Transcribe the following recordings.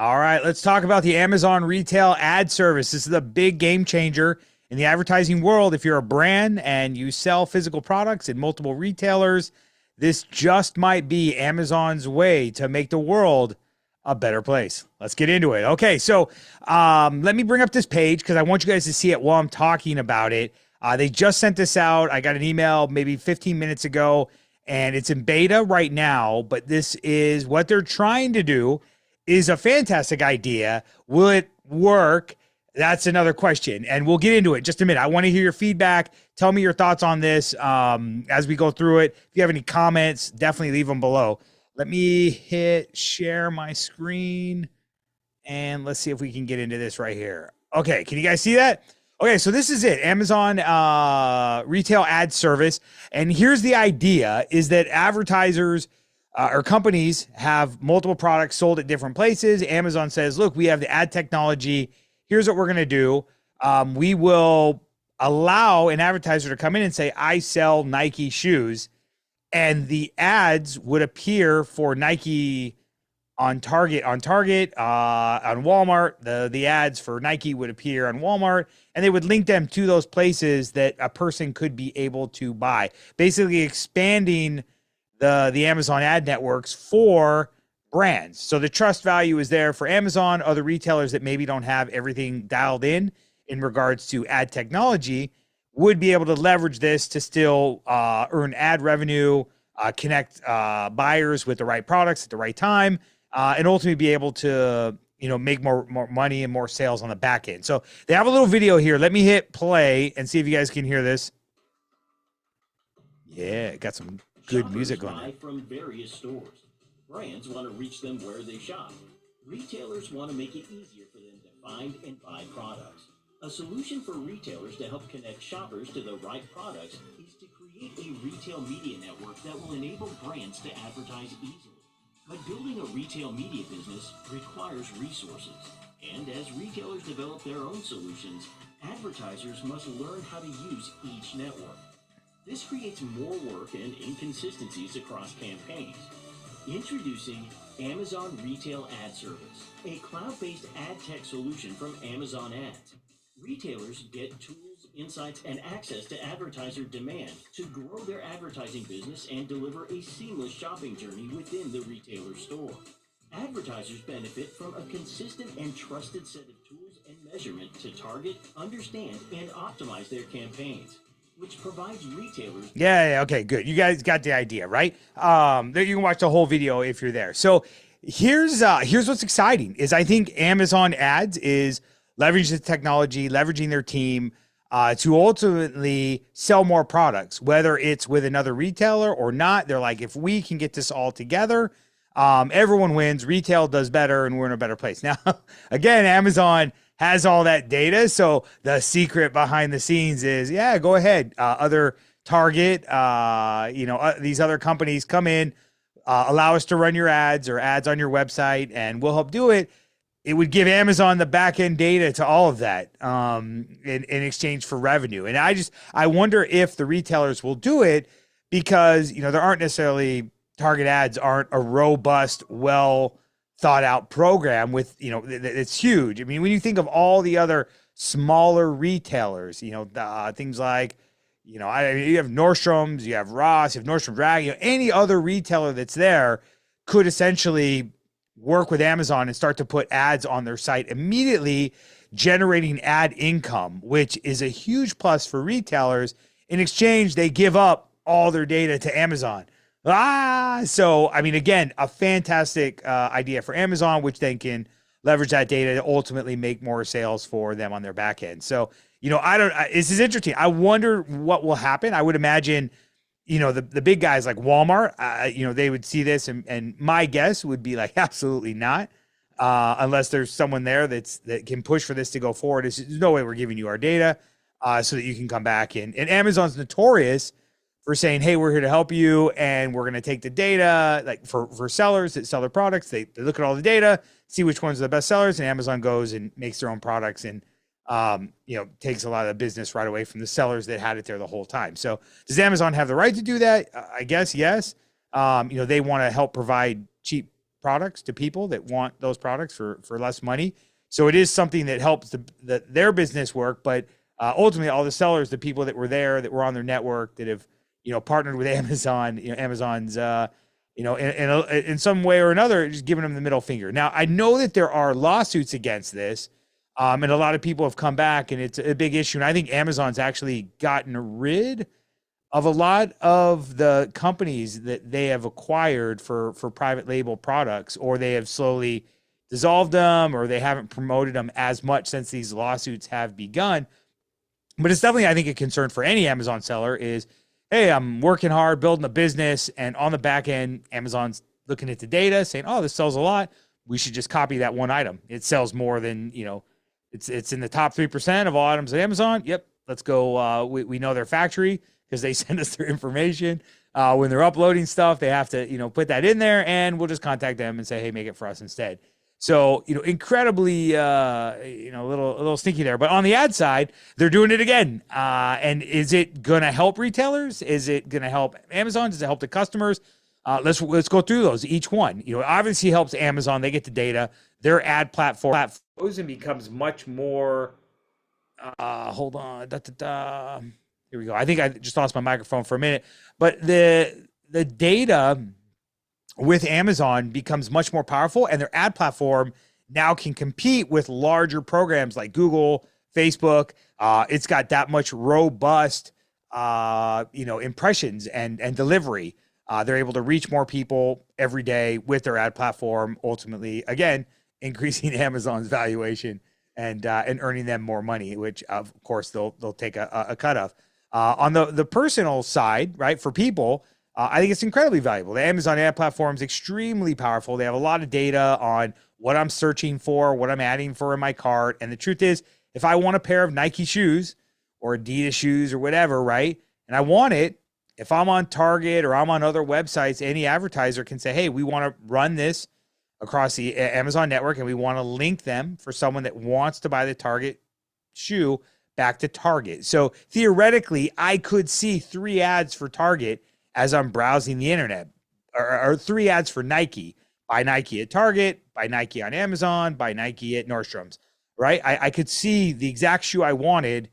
All right, let's talk about the Amazon retail ad service. This is a big game changer in the advertising world. If you're a brand and you sell physical products in multiple retailers, this just might be Amazon's way to make the world a better place. Let's get into it. Okay, so let me bring up this page because I want you guys to see it while I'm talking about it. They just sent this out. I got an email maybe 15 minutes ago, and it's in beta right now, but this is what they're trying to do is a fantastic idea. Will it work? That's another question. And we'll get into it in just a minute. I want to hear your feedback. Tell me your thoughts on this as we go through it. If you have any comments, definitely leave them below. Let me hit share my screen. And let's see if we can get into this right here. Okay, can you guys see that? Okay, so this is it. Amazon retail ad service. And here's the idea is that advertisers or companies have multiple products sold at different places. Amazon says, look, we have the ad technology. Here's what we're going to do. We will allow an advertiser to come in and say, I sell Nike shoes. And the ads would appear for Nike on Target, on Walmart. The ads for Nike would appear on Walmart, and they would link them to those places that a person could be able to buy. Basically expanding the Amazon ad networks for brands. So the trust value is there for Amazon. Other retailers that maybe don't have everything dialed in regards to ad technology would be able to leverage this to still earn ad revenue, connect buyers with the right products at the right time, and ultimately be able to make more money and more sales on the back end. So they have a little video here. Let me hit play and see if you guys can hear this. Yeah, got some good music going on. From various stores. Brands want to reach them where they shop. Retailers want to make it easier for them to find and buy products. A solution for retailers to help connect shoppers to the right products is to create a retail media network that will enable brands to advertise easily. But building a retail media business requires resources. And as retailers develop their own solutions, advertisers must learn how to use each network. This creates more work and inconsistencies across campaigns. Introducing Amazon Retail Ad Service, a cloud-based ad tech solution from Amazon Ads. Retailers get tools, insights, and access to advertiser demand to grow their advertising business and deliver a seamless shopping journey within the retailer store. Advertisers benefit from a consistent and trusted set of tools and measurement to target, understand, and optimize their campaigns, which provides retailers. Yeah, okay, good. You guys got the idea, right? There you can watch the whole video if you're there. So here's what's exciting is I think Amazon Ads is leveraging the technology, leveraging their team to ultimately sell more products, whether it's with another retailer or not. They're like, if we can get this all together, everyone wins. Retail does better, and we're in a better place. Now, again, Amazon has all that data. So the secret behind the scenes is, yeah, go ahead. Other Target, these other companies come in, allow us to run your ads or ads on your website, and we'll help do it. It would give Amazon the back end data to all of that in exchange for revenue. And I wonder if the retailers will do it because, there aren't necessarily Target ads aren't a robust, well thought out program with, it's huge. I mean, when you think of all the other smaller retailers, things like, you have Nordstrom's, you have Ross, you have Nordstrom Rack, any other retailer that's there could essentially work with Amazon and start to put ads on their site immediately, generating ad income, which is a huge plus for retailers. In exchange, they give up all their data to Amazon. So, I mean, again, a fantastic idea for Amazon, which then can leverage that data to ultimately make more sales for them on their back end. So, this is interesting. I wonder what will happen. I would imagine, the big guys like Walmart, they would see this and my guess would be like, absolutely not. Unless there's someone there that can push for this to go forward. There's no way we're giving you our data so that you can come back and Amazon's notorious for saying, hey, we're here to help you, and we're going to take the data, like for sellers that sell their products. They look at all the data, see which ones are the best sellers, and Amazon goes and makes their own products and, takes a lot of the business right away from the sellers that had it there the whole time. So does Amazon have the right to do that? I guess, yes. They want to help provide cheap products to people that want those products for less money. So it is something that helps their business work. But ultimately, all the sellers, the people that were there, that were on their network, that have partnered with Amazon, Amazon's in some way or another, just giving them the middle finger. Now, I know that there are lawsuits against this, and a lot of people have come back, and it's a big issue. And I think Amazon's actually gotten rid of a lot of the companies that they have acquired for private label products, or they have slowly dissolved them, or they haven't promoted them as much since these lawsuits have begun. But it's definitely, I think, a concern for any Amazon seller is, hey, I'm working hard, building a business, and on the back end, Amazon's looking at the data saying, oh, this sells a lot. We should just copy that one item. It sells more than, it's in the top 3% of all items at Amazon. Yep, let's go. We know their factory because they send us their information. When they're uploading stuff, they have to, put that in there, and we'll just contact them and say, hey, make it for us instead. So, incredibly, a little sneaky there. But on the ad side, they're doing it again. And is it going to help retailers? Is it going to help Amazon? Does it help the customers? Let's go through those, each one. Obviously helps Amazon. They get the data. Their ad platform goes and becomes much more, hold on. Here we go. I think I just lost my microphone for a minute. But the data with Amazon becomes much more powerful, and their ad platform now can compete with larger programs like Google, Facebook. It's got that much robust, impressions and delivery. They're able to reach more people every day with their ad platform, ultimately, again, increasing Amazon's valuation and earning them more money, which of course they'll take a cut of. On the personal side, right, for people, I think it's incredibly valuable. The Amazon ad platform is extremely powerful. They have a lot of data on what I'm searching for, what I'm adding for in my cart. And the truth is, if I want a pair of Nike shoes or Adidas shoes or whatever, right, and I want it, if I'm on Target or I'm on other websites, any advertiser can say, hey, we want to run this across the Amazon network, and we want to link them for someone that wants to buy the Target shoe back to Target. So theoretically, I could see 3 ads for Target as I'm browsing the internet, or 3 ads for Nike. Buy Nike at Target, buy Nike on Amazon, buy Nike at Nordstrom's, right? I could see the exact shoe I wanted,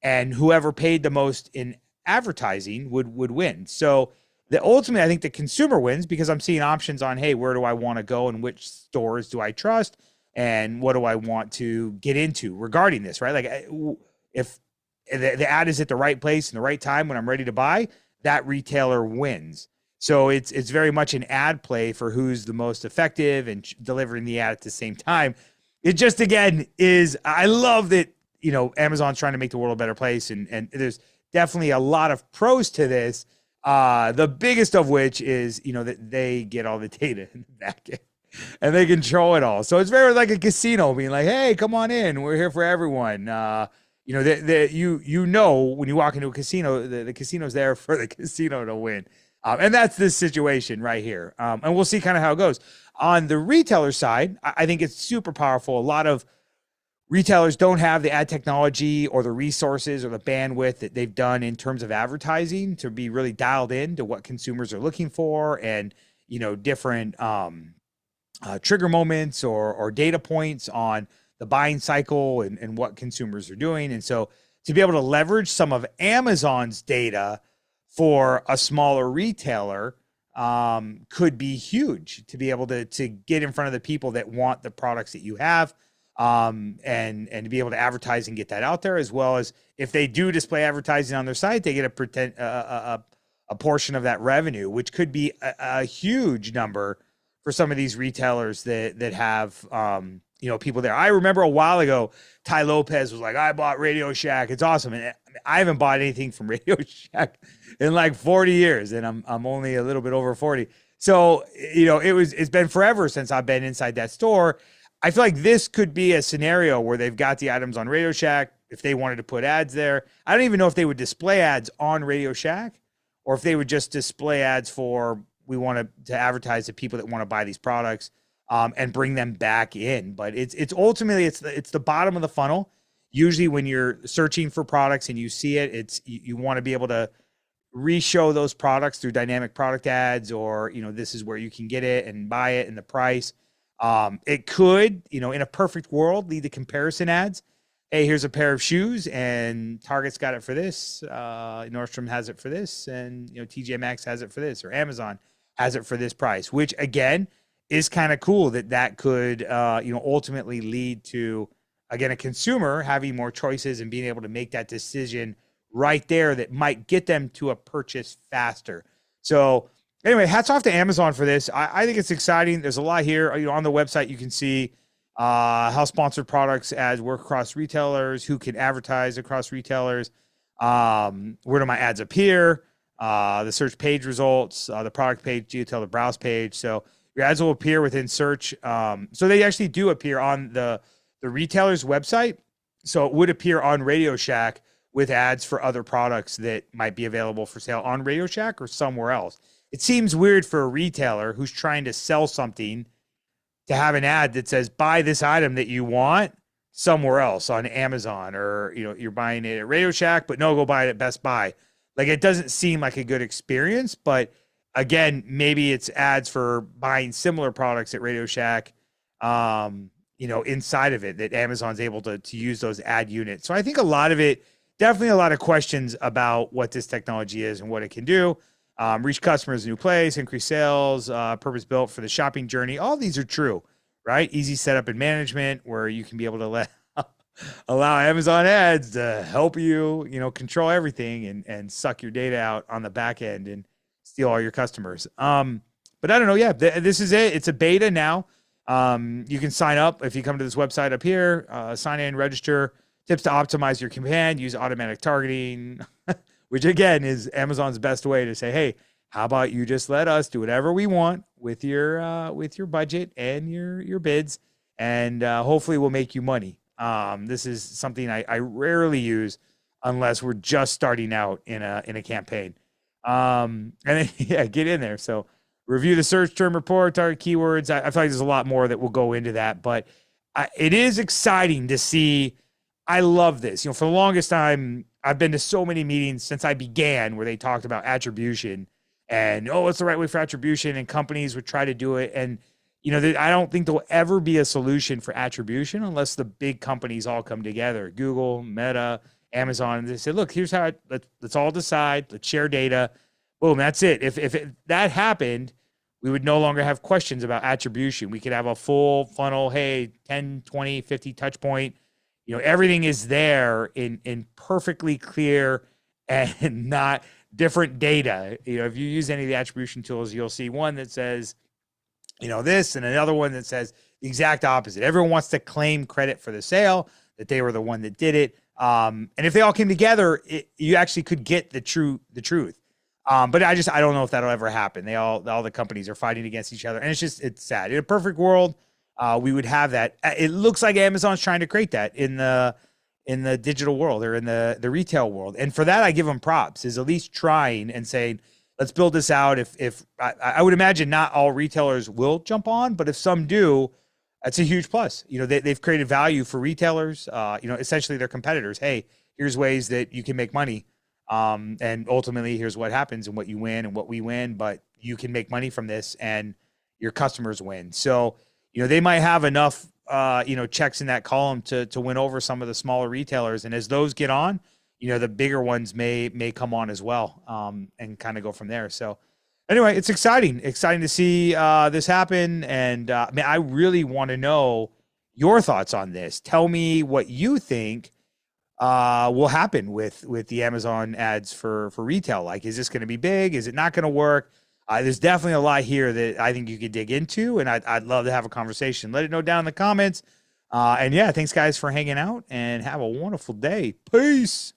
and whoever paid the most in advertising would win. So ultimately, I think the consumer wins, because I'm seeing options on, hey, where do I want to go and which stores do I trust, and what do I want to get into regarding this, right? Like, if the ad is at the right place and the right time when I'm ready to buy, that retailer wins. So it's very much an ad play for who's the most effective and delivering the ad at the same time. It just, again, is, I love that, Amazon's trying to make the world a better place. And there's definitely a lot of pros to this. The biggest of which is, that they get all the data in the back end and they control it all. So it's very like a casino being like, hey, come on in. We're here for everyone. When you walk into a casino, the casino's there for the casino to win. And that's this situation right here. And we'll see kind of how it goes. On the retailer side, I think it's super powerful. A lot of retailers don't have the ad technology or the resources or the bandwidth that they've done in terms of advertising to be really dialed in to what consumers are looking for, and, different trigger moments or data points on the buying cycle and what consumers are doing. And so to be able to leverage some of Amazon's data for a smaller retailer could be huge, to be able to get in front of the people that want the products that you have, and to be able to advertise and get that out there, as well as if they do display advertising on their site, they get a portion of that revenue, which could be a huge number for some of these retailers that have, people there. I remember a while ago, Ty Lopez was like, I bought Radio Shack. It's awesome. And I haven't bought anything from Radio Shack in like 40 years. And I'm only a little bit over 40. So, it's been forever since I've been inside that store. I feel like this could be a scenario where they've got the items on Radio Shack. If they wanted to put ads there, I don't even know if they would display ads on Radio Shack, or if they would just display ads for, we want to advertise to people that want to buy these products, and bring them back in. But it's ultimately, it's the bottom of the funnel. Usually when you're searching for products and you see it, you want to be able to re-show those products through dynamic product ads, or, this is where you can get it and buy it and the price. It could, in a perfect world, lead to comparison ads. Hey, here's a pair of shoes and Target's got it for this. Nordstrom has it for this, and, TJ Maxx has it for this, or Amazon has it for this price, which again is kind of cool that could, ultimately lead to, again, a consumer having more choices and being able to make that decision right there that might get them to a purchase faster. So anyway, hats off to Amazon for this. I think it's exciting. There's a lot here. On the website, you can see how sponsored products ads work across retailers, who can advertise across retailers, where do my ads appear, the search page results, the product page, detail, the browse page. So your ads will appear within search. So they actually do appear on the retailer's website. So it would appear on Radio Shack with ads for other products that might be available for sale on Radio Shack or somewhere else. It seems weird for a retailer who's trying to sell something to have an ad that says, buy this item that you want somewhere else on Amazon, or, you're buying it at Radio Shack, but no, go buy it at Best Buy. Like, it doesn't seem like a good experience, but again, maybe it's ads for buying similar products at Radio Shack, inside of it, that Amazon's able to use those ad units. So I think a lot of it, definitely a lot of questions about what this technology is and what it can do. Reach customers in a new place, increase sales, purpose built for the shopping journey. All these are true, right? Easy setup and management, where you can be able to allow Amazon ads to help you, control everything and suck your data out on the back end and steal all your customers. But I don't know. Yeah, this is it. It's a beta now. You can sign up if you come to this website up here, sign in, register. Tips to optimize your command, use automatic targeting, which again is Amazon's best way to say, hey, how about you just let us do whatever we want with your budget and your bids, and hopefully we'll make you money. This is something I rarely use unless we're just starting out in a campaign. And then, get in there. So review the search term report, target keywords. I feel like there's a lot more that will go into that, but it is exciting to see. I love this. For the longest time, I've been to so many meetings since I began where they talked about attribution and, what's the right way for attribution? And companies would try to do it. And, I don't think there'll ever be a solution for attribution unless the big companies all come together. Google, Meta, Amazon, and they say, look, here's how let's all decide. Let's share data. Boom, that's it. If that happened, we would no longer have questions about attribution. We could have a full funnel, hey, 10, 20, 50 touch point. Everything is there in perfectly clear and not different data. If you use any of the attribution tools, you'll see one that says, this, and another one that says the exact opposite. Everyone wants to claim credit for the sale, that they were the one that did it. And if they all came together, you actually could get the truth. But I don't know if that'll ever happen. All the companies are fighting against each other, and it's sad. In a perfect world, we would have that. It looks like Amazon's trying to create that in the digital world, or in the retail world. And for that, I give them props, is at least trying and saying, let's build this out. If I would imagine not all retailers will jump on, but if some do, that's a huge plus. They've created value for retailers, essentially their competitors. Hey, here's ways that you can make money. And ultimately here's what happens and what you win and what we win, but you can make money from this and your customers win. So, they might have enough, checks in that column to win over some of the smaller retailers. And as those get on, the bigger ones may come on as well, and kind of go from there. So anyway, it's exciting to see this happen. And I really want to know your thoughts on this. Tell me what you think will happen with the Amazon ads for retail. Like, is this going to be big? Is it not going to work? There's definitely a lot here that I think you could dig into, and I'd love to have a conversation. Let it know down in the comments. And yeah, thanks guys for hanging out, and have a wonderful day. Peace.